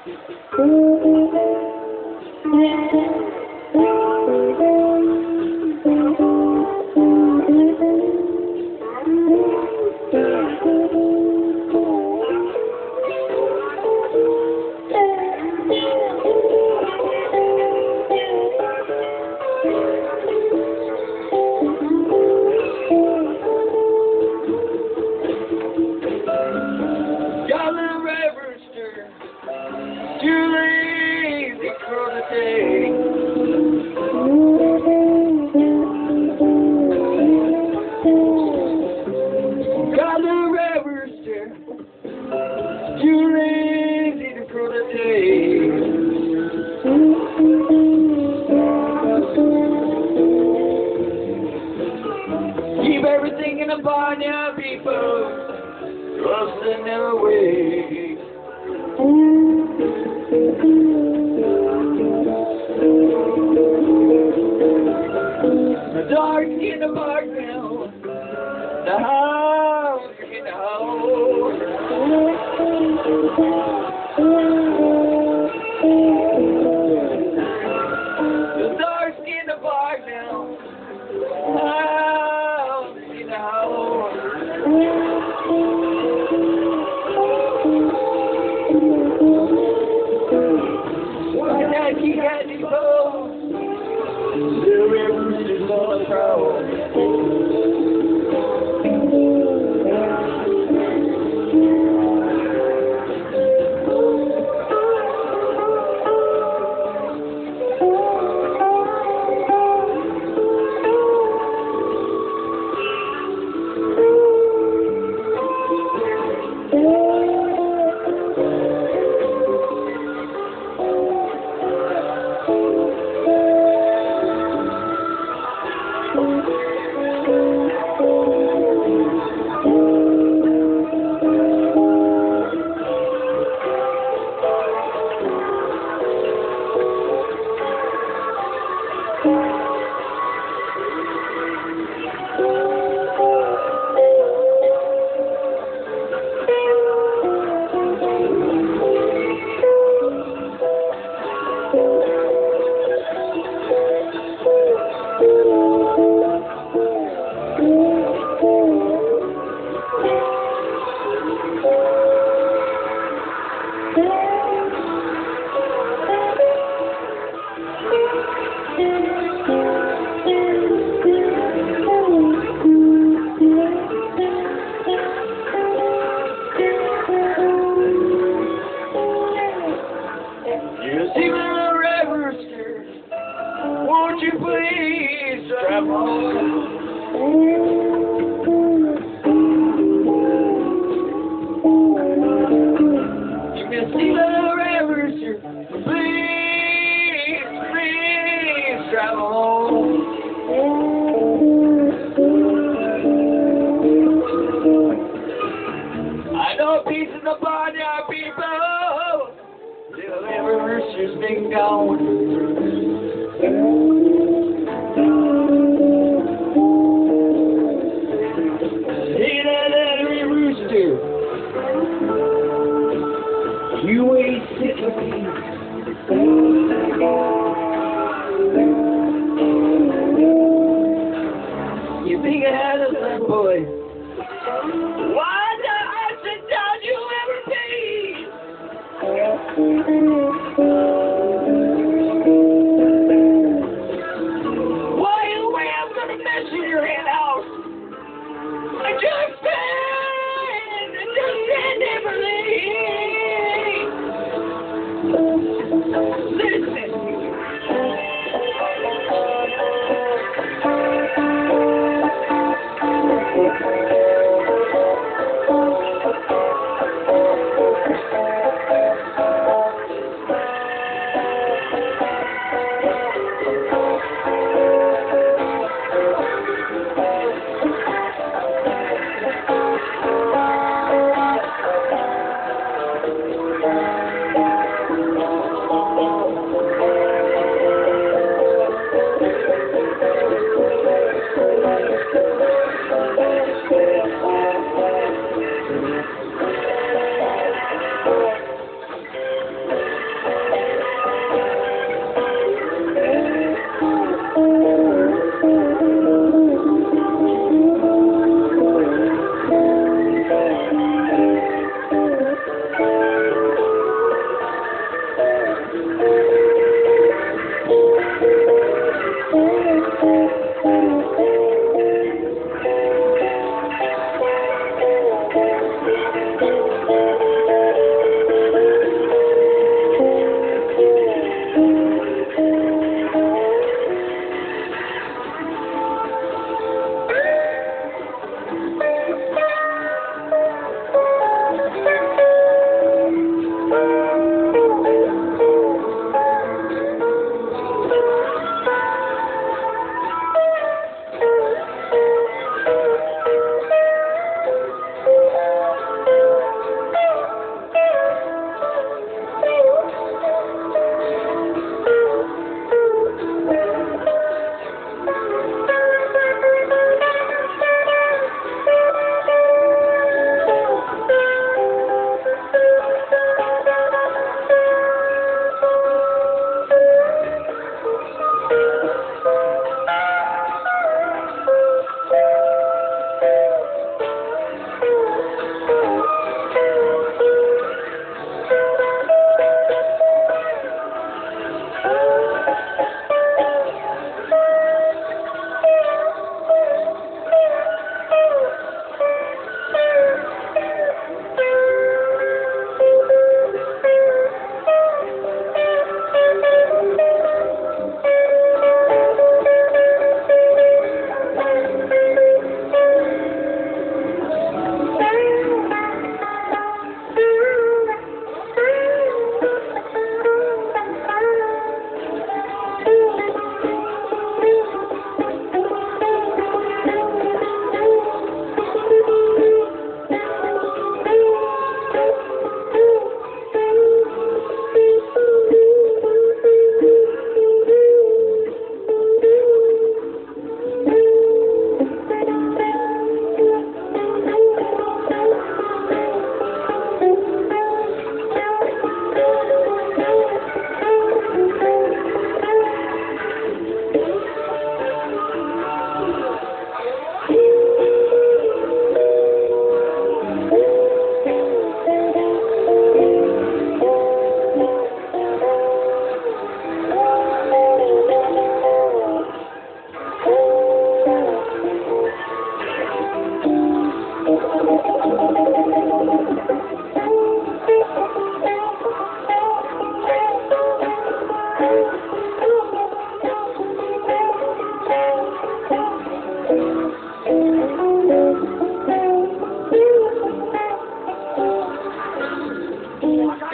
Keep everything in the barnyard, people, rusting away. The dark in the park now, the house in the hole. The dark in the park now, the house in the hole. Why not keep at the phone? The river's just on the prowl. Won't you please drive home? You can see the rivers here. Please, please drive home. I know a piece of the barnyard people. Little rivers just been gone. You ain't sick of me. You think I had a son, boy? Why the ups and downs you ever be? Why you way I'm gonna mess in your head house? I just stand and believe. Listen.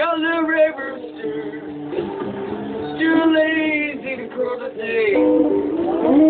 Cause the river's too lazy to cross the sea.